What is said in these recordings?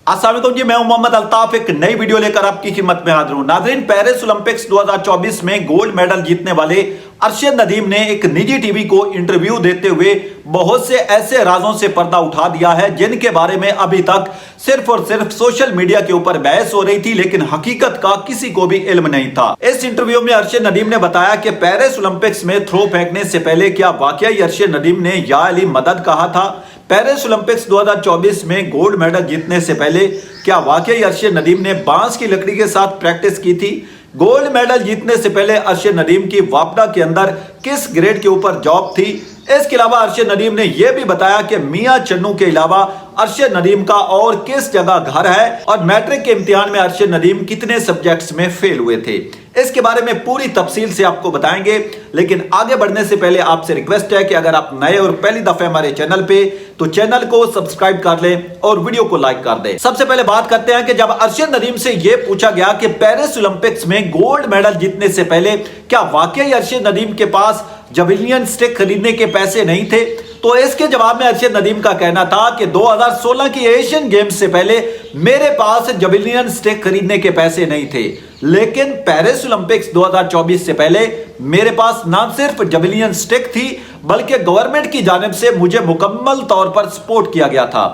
अस्सलाम वालेकुम जी, मैं हूं मोहम्मद अल्ताफ। एक नई वीडियो लेकर आपकी खिदमत में हाजिर हूं। नाज़रीन, पेरिस ओलंपिक्स 2024 में गोल्ड मेडल जीतने वाले अरशद नदीम ने एक निजी टीवी को इंटरव्यू देते हुए बहुत से ऐसे राजों से पर्दा उठा दिया है जिनके बारे में अभी तक सिर्फ और सिर्फ सोशल मीडिया के ऊपर बहस हो रही थी, लेकिन हकीकत का किसी को भी इल्म नहीं था। इस इंटरव्यू में अरशद नदीम ने बताया कि पेरिस ओलंपिक्स में थ्रो फेंकने से पहले क्या वाकई अरशद नदीम ने या अली मदद कहा था? पेरिस ओलंपिक्स 2024 में गोल्ड मेडल जीतने से पहले क्या वाकई अरशद नदीम ने बांस की लकड़ी के साथ प्रैक्टिस की थी? गोल्ड मेडल जीतने से पहले अरशद नदीम की वापडा के अंदर किस ग्रेड के ऊपर जॉब थी? इसके अलावा अरशद नदीम ने यह भी बताया कि मियां चन्नू के अलावा अरशद नदीम का और किस जगह घर है और मैट्रिक के इम्तिहान में अरशद नदीम कितने सब्जेक्ट्स में फेल हुए थे। इसके बारे में पूरी तफसील से आपको बताएंगे, लेकिन आगे बढ़ने से पहले आपसे रिक्वेस्ट है कि अगर आप नए और पहली दफे हमारे चैनल पे तो चैनल को सब्सक्राइब कर लें और वीडियो को लाइक कर दें। सबसे पहले बात करते हैं कि जब अरशद नदीम से यह पूछा गया कि पेरिस ओलंपिक्स में गोल्ड मेडल जीतने से पहले क्या वाकई अरशद नदीम के पास जवेलियन स्टिक खरीदने के पैसे नहीं थे, तो इसके जवाब में अरशद नदीम का कहना था कि 2016 की एशियन गेम्स से पहले मेरे पास जवेलियन स्टिक खरीदने के पैसे नहीं थे, लेकिन पेरिस ओलंपिक्स 2024 से पहले मेरे पास ना सिर्फ जवेलियन स्टिक थी बल्कि गवर्नमेंट की जानिब से मुझे मुकम्मल तौर पर सपोर्ट किया गया था।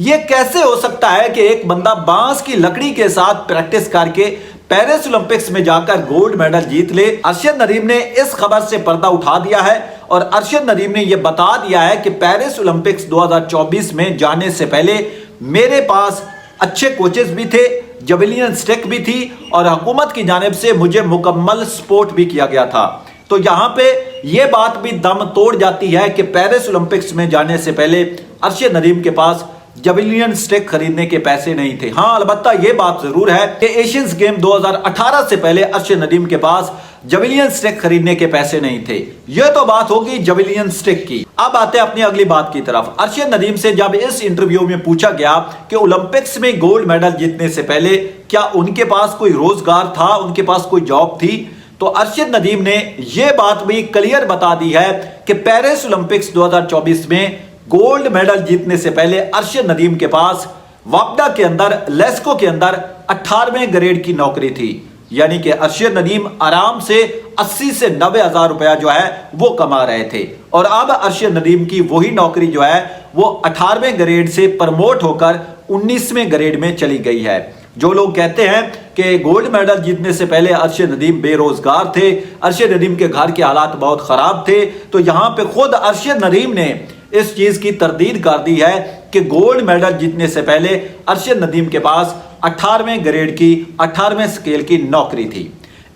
यह कैसे हो सकता है कि एक बंदा बांस की लकड़ी के साथ प्रैक्टिस करके पेरिस ओलंपिक्स में जाकर गोल्ड मेडल जीत ले? अरशद नदीम ने इस खबर से पर्दा उठा दिया है और अरशद नदीम ने यह बता दिया है कि पेरिस ओलंपिक्स 2024 में जाने से पहले मेरे पास अच्छे कोचेस भी थे, जवेलियन स्टिक भी थी और हुकूमत की जानिब से मुझे मुकम्मल सपोर्ट भी किया गया था। तो यहां पे यह बात भी दम तोड़ जाती है कि पेरिस ओलंपिक्स में जाने से पहले अरशद नदीम के पास जवेलियन स्टिक खरीदने के पैसे नहीं थे। हाँ, अलबत्ता यह बात जरूर है कि एशियंस गेम 2018 से पहले अरशद नदीम के पास जवेलियन स्टिक खरीदने के पैसे नहीं थे। यह तो बात होगी जवेलियन स्टिक की। अब आते हैं अपनी अगली बात की तरफ। अरशद नदीम से जब इस इंटरव्यू में पूछा गया कि ओलंपिक्स में गोल्ड मेडल जीतने से पहले क्या उनके पास कोई रोजगार था, उनके पास कोई जॉब थी, तो अरशद नदीम ने यह बात भी क्लियर बता दी है कि पेरिस ओलंपिक्स 2024 में गोल्ड मेडल जीतने से पहले अरशद नदीम के पास वापडा के अंदर लेस्को के अंदर 18वें ग्रेड की नौकरी थी। यानी कि अरशद नदीम आराम से 80 से 90 हजार रुपया जो है वो कमा रहे थे और अब अरशद नदीम की वही नौकरी जो है वो 18वें ग्रेड से प्रमोट होकर 19वें ग्रेड में चली गई है। जो लोग कहते हैं कि गोल्ड मेडल जीतने से पहले अरशद नदीम बेरोजगार थे, अरशद नदीम के घर के हालात बहुत खराब थे, तो यहां पे खुद अरशद नदीम ने इस चीज की तरदीद कर दी है कि गोल्ड मेडल जीतने से पहले अरशद नदीम के पास 18वें ग्रेड की 18वें स्केल की नौकरी थी।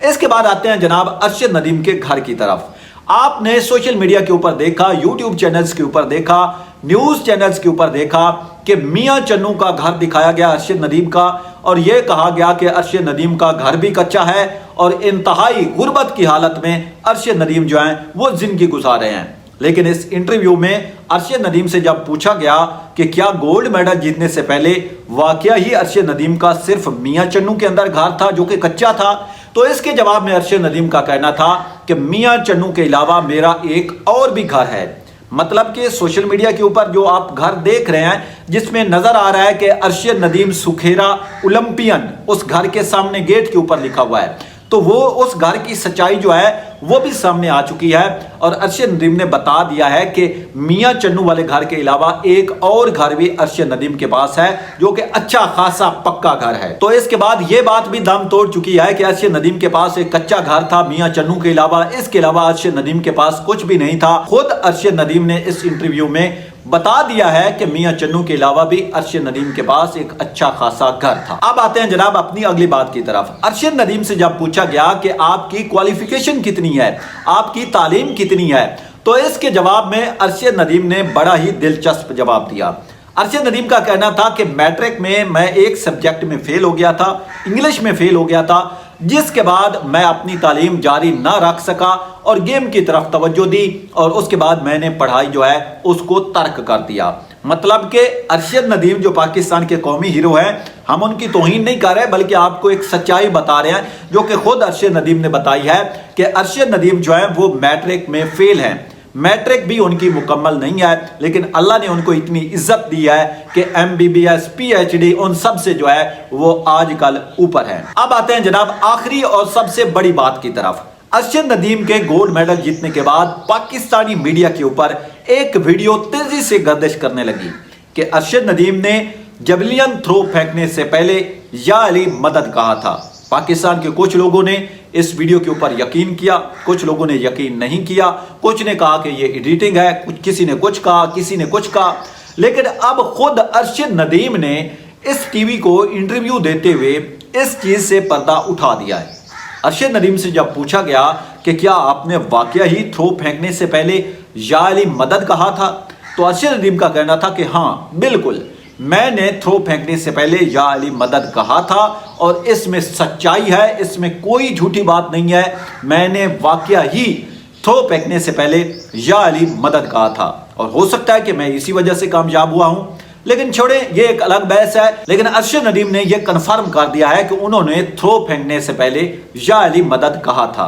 इसके बाद आते हैं जनाब अरशद नदीम के घर की तरफ। आपने सोशल मीडिया के ऊपर देखा, यूट्यूब चैनल्स के ऊपर देखा, न्यूज चैनल्स के ऊपर देखा कि मियां चन्नू का घर दिखाया गया अरशद नदीम का और यह कहा गया कि अरशद नदीम का घर भी कच्चा है और इंतहाई गुर्बत की हालत में अरशद नदीम जो है वो जिंदगी गुजार रहे हैं। लेकिन इस इंटरव्यू में अरशद नदीम से जब पूछा गया कि क्या गोल्ड मेडल जीतने से पहले वाकया ही अरशद नदीम का सिर्फ मियां चन्नू के अंदर घर था जो कि कच्चा था, तो इसके जवाब में अरशद नदीम का कहना था कि मियां चन्नू के अलावा मेरा एक और भी घर है। मतलब कि सोशल मीडिया के ऊपर जो आप घर देख रहे हैं जिसमें नजर आ रहा है कि अरशद नदीम सुखेरा ओलंपियन, उस घर के सामने गेट के ऊपर लिखा हुआ है, तो वो उस घर की सच्चाई जो है वो भी सामने आ चुकी है और अरशद नदीम ने बता दिया है कि मियां चन्नू वाले घर के अलावा एक और घर भी अरशद नदीम के पास है जो कि अच्छा खासा पक्का घर है। तो इसके बाद ये बात भी दम तोड़ चुकी है कि अरशद नदीम के पास एक कच्चा घर था मियां चन्नू के अलावा। इसके अलावा अरशद नदीम के पास कुछ भी नहीं था। खुद अरशद नदीम ने इस इंटरव्यू में बता दिया है कि मियां चन्नू के अलावा भी अरशद नदीम के पास एक अच्छा खासा घर था। अब आते हैं जनाब अपनी अगली बात की तरफ। अरशद नदीम से जब पूछा गया कि आपकी क्वालिफिकेशन कितनी है, आपकी तालीम कितनी है, तो इसके जवाब में अरशद नदीम ने बड़ा ही दिलचस्प जवाब दिया। अरशद नदीम का कहना था कि मैट्रिक में मैं एक सब्जेक्ट में फेल हो गया था, इंग्लिश में फेल हो गया था, जिसके बाद मैं अपनी तालीम जारी ना रख सका और गेम की तरफ तवज्जो दी और उसके बाद मैंने पढ़ाई जो है उसको तर्क कर दिया। मतलब कि अरशद नदीम जो पाकिस्तान के कौमी हीरो हैं, हम उनकी तौहीन नहीं कर रहे बल्कि आपको एक सच्चाई बता रहे हैं जो कि खुद अरशद नदीम ने बताई है कि अरशद नदीम जो है वो मैट्रिक में फेल हैं। मैट्रिक भी उनकी मुकम्मल नहीं है, लेकिन अल्लाह ने उनको इतनी इज्जत दी है कि MBBS PhD उन सब से जो है वो आजकल ऊपर है। अब आते हैं जनाब आखिरी और सबसे बड़ी बात की तरफ। अरशद नदीम के गोल्ड मेडल जीतने के बाद पाकिस्तानी मीडिया के ऊपर एक वीडियो तेजी से गर्दिश करने लगी कि अरशद नदीम ने जबलियन थ्रो फेंकने से पहले या अली मदद कहा था। पाकिस्तान के कुछ लोगों ने इस वीडियो के ऊपर यकीन किया, कुछ लोगों ने यकीन नहीं किया, कुछ ने कहा कि ये एडिटिंग है, किसी ने कुछ कहा, किसी ने कुछ कहा। लेकिन अब खुद अरशद नदीम ने इस टीवी को इंटरव्यू देते हुए इस चीज से पर्दा उठा दिया है। अरशद नदीम से जब पूछा गया कि क्या आपने वाकया ही थ्रो फेंकने से पहले या अली मदद कहा था, तो अरशद नदीम का कहना था कि हाँ बिल्कुल, मैंने थ्रो फेंकने से पहले या अली मदद कहा था और इसमें सच्चाई है, इसमें कोई झूठी बात नहीं है। मैंने वाकया ही थ्रो फेंकने से पहले या अली मदद कहा था और हो सकता है कि मैं इसी वजह से कामयाब हुआ हूं। लेकिन छोड़े, ये एक अलग बहस है। लेकिन अरशद नदीम ने यह कंफर्म कर दिया है कि उन्होंने थ्रो फेंकने से पहले या अली मदद कहा था।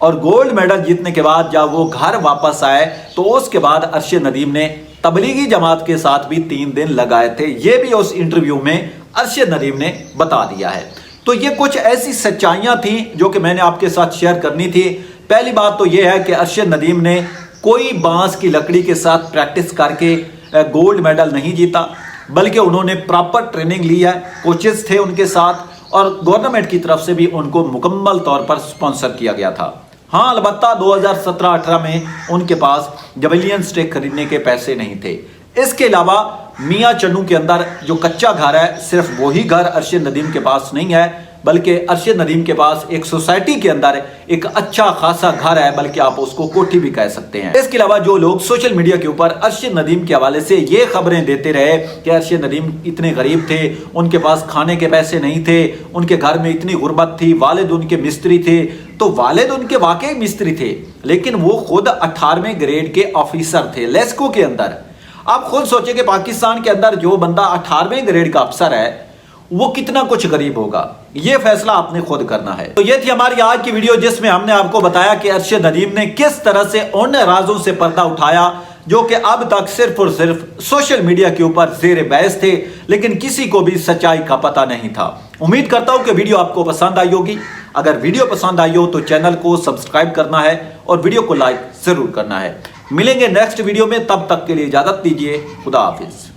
और गोल्ड मेडल जीतने के बाद जब वो घर वापस आए तो उसके बाद अरशद नदीम ने तबलीगी जमात के साथ भी 3 दिन लगाए थे। ये भी उस इंटरव्यू में अरशद नदीम ने बता दिया है। तो ये कुछ ऐसी सच्चाइयां थी जो कि मैंने आपके साथ शेयर करनी थी। पहली बात तो ये है कि अरशद नदीम ने कोई बांस की लकड़ी के साथ प्रैक्टिस करके गोल्ड मेडल नहीं जीता, बल्कि उन्होंने प्रॉपर ट्रेनिंग ली है, कोचेस थे उनके साथ और गवर्नमेंट की तरफ से भी उनको मुकम्मल तौर पर स्पॉन्सर किया गया था। हाँ, अलबत्ता 2017-18 में उनके पास जबलियन स्टेक खरीदने के पैसे नहीं थे। इसके अलावा मियाँ चन्नू के अंदर जो कच्चा घर है, सिर्फ वही घर अरशद नदीम के पास नहीं है, बल्कि अरशद नदीम के पास एक सोसाइटी के अंदर एक अच्छा खासा घर है, बल्कि आप उसको कोठी भी कह सकते हैं। इसके अलावा जो लोग सोशल मीडिया के ऊपर अरशद नदीम के हवाले से ये खबरें देते रहे कि अरशद नदीम इतने गरीब थे, उनके पास खाने के पैसे नहीं थे, उनके घर में इतनी गुर्बत थी, वालिद उनके मिस्त्री थे, तो वालिद उनके वाकई मिस्त्री थे, लेकिन वो खुद 18वें ग्रेड के ऑफिसर थे लेस्को के अंदर। आप खुद सोचें कि पाकिस्तान के अंदर जो बंदा 18वें ग्रेड का अफसर है वो कितना कुछ गरीब होगा, ये फैसला आपने खुद करना है। तो ये थी हमारी आज की वीडियो जिसमें हमने आपको बताया कि अरशद नदीम ने किस तरह से उन राजों से पर्दा उठाया जो कि अब तक सिर्फ और सिर्फ सोशल मीडिया के ऊपर ज़ेर बहस थे, लेकिन किसी को भी सच्चाई का पता नहीं था। उम्मीद करता हूं कि वीडियो आपको पसंद आई होगी। अगर वीडियो पसंद आई हो तो चैनल को सब्सक्राइब करना है और वीडियो को लाइक जरूर करना है। मिलेंगे नेक्स्ट वीडियो में, तब तक के लिए इजाजत दीजिए। खुदा हाफिज।